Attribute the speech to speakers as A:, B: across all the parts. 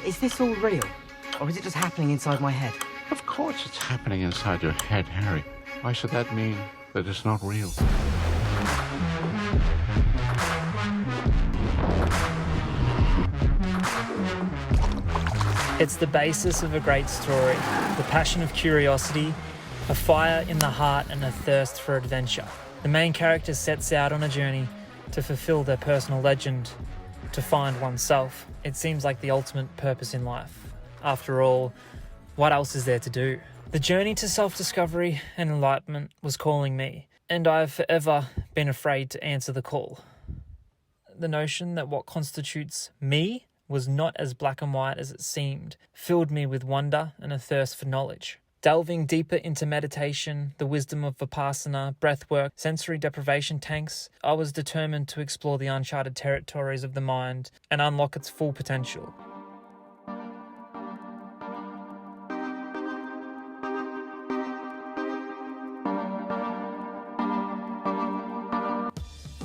A: Is this all real? Or is it just happening inside my head?
B: Of course it's happening inside your head, Harry. Why should that mean that it's not real?
C: It's the basis of a great story, the passion of curiosity, a fire in the heart and a thirst for adventure. The main character sets out on a journey to fulfill their personal legend, to find oneself. It seems like the ultimate purpose in life. After all, what else is there to do? The journey to self-discovery and enlightenment was calling me, and I've forever been afraid to answer the call. The notion that what constitutes me was not as black and white as it seemed filled me with wonder and a thirst for knowledge. Delving deeper into meditation, the wisdom of Vipassana, breathwork, sensory deprivation tanks, I was determined to explore the uncharted territories of the mind and unlock its full potential.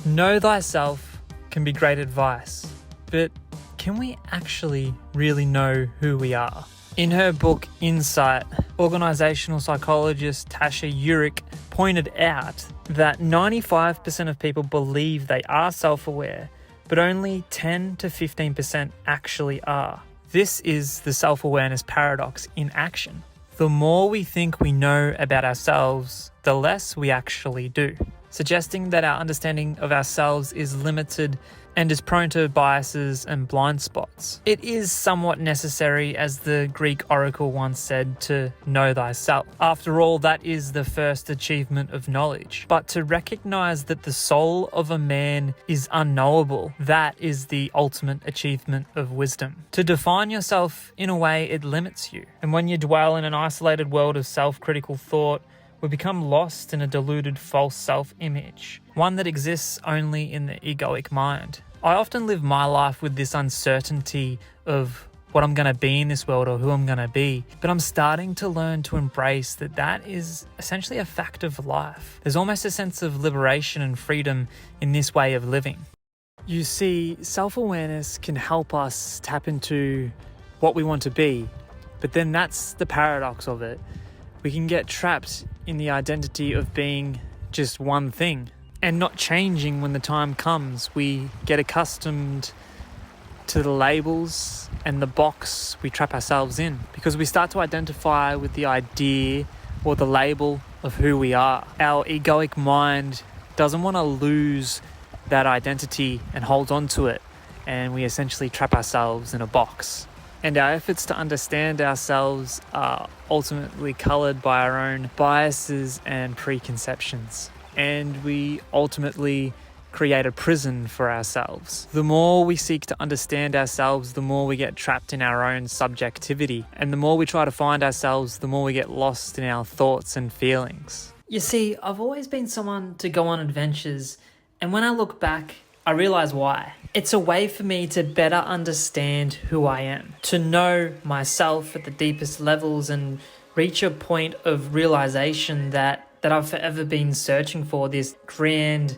C: Know thyself can be great advice, but can we actually really know who we are? In her book Insight, organizational psychologist Tasha Eurich pointed out that 95% of people believe they are self-aware, but only 10 to 15% actually are. This is the self-awareness paradox in action. The more we think we know about ourselves, the less we actually do, suggesting that our understanding of ourselves is limited and is prone to biases and blind spots. It is somewhat necessary, as the Greek oracle once said, to know thyself. After all, that is the first achievement of knowledge. But to recognize that the soul of a man is unknowable, that is the ultimate achievement of wisdom. To define yourself in a way, it limits you. And when you dwell in an isolated world of self-critical thought, we become lost in a deluded false self-image, one that exists only in the egoic mind. I often live my life with this uncertainty of what I'm going to be in this world or who I'm going to be, but I'm starting to learn to embrace that that is essentially a fact of life. There's almost a sense of liberation and freedom in this way of living. You see, self-awareness can help us tap into what we want to be, but then that's the paradox of it. We can get trapped in the identity of being just one thing and not changing when the time comes. We get accustomed to the labels and the box we trap ourselves in because we start to identify with the idea or the label of who we are. Our egoic mind doesn't want to lose that identity and hold on to it, and we essentially trap ourselves in a box. And our efforts to understand ourselves are ultimately coloured by our own biases and preconceptions. And we ultimately create a prison for ourselves. The more we seek to understand ourselves, the more we get trapped in our own subjectivity. And the more we try to find ourselves, the more we get lost in our thoughts and feelings. You see, I've always been someone to go on adventures, and when I look back, I realise why. It's a way for me to better understand who I am, to know myself at the deepest levels and reach a point of realisation that I've forever been searching for, this grand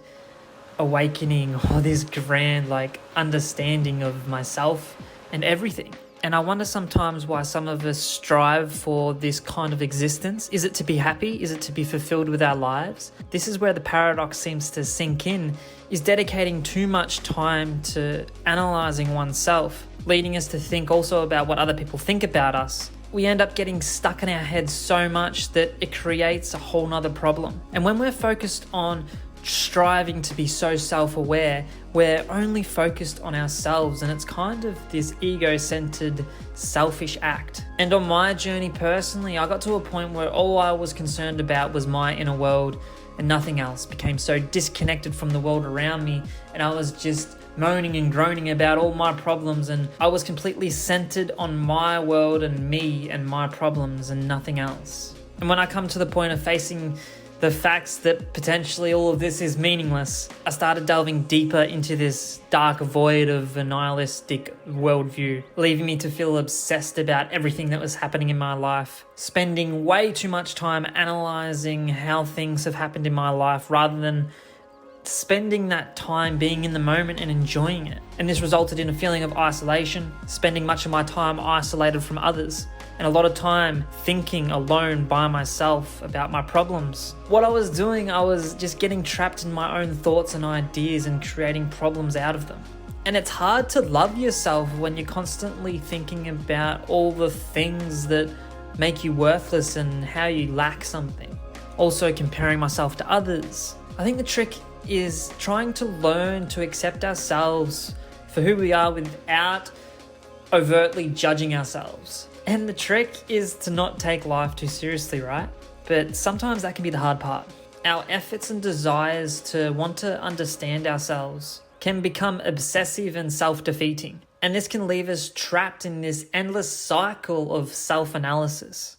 C: awakening or this grand understanding of myself and everything. And I wonder sometimes why some of us strive for this kind of existence. Is it to be happy? Is it to be fulfilled with our lives? This is where the paradox seems to sink in, is dedicating too much time to analysing oneself, leading us to think also about what other people think about us. We end up getting stuck in our heads so much that it creates a whole nother problem. And when we're focused on striving to be so self-aware, we're only focused on ourselves, and it's kind of this ego-centered, selfish act. And on my journey personally, I got to a point where all I was concerned about was my inner world and nothing else. Became so disconnected from the world around me, and I was just moaning and groaning about all my problems, and I was completely centered on my world and me and my problems and nothing else. And when I come to the point of facing the facts that potentially all of this is meaningless, I started delving deeper into this dark void of a nihilistic worldview, leaving me to feel obsessed about everything that was happening in my life, spending way too much time analysing how things have happened in my life rather than spending that time being in the moment and enjoying it. And this resulted in a feeling of isolation, spending much of my time isolated from others, and a lot of time thinking alone by myself about my problems. What I was doing, I was just getting trapped in my own thoughts and ideas and creating problems out of them. And it's hard to love yourself when you're constantly thinking about all the things that make you worthless and how you lack something. Also comparing myself to others. I think the trick is trying to learn to accept ourselves for who we are without overtly judging ourselves. And the trick is to not take life too seriously, right? But sometimes that can be the hard part. Our efforts and desires to want to understand ourselves can become obsessive and self-defeating. And this can leave us trapped in this endless cycle of self-analysis.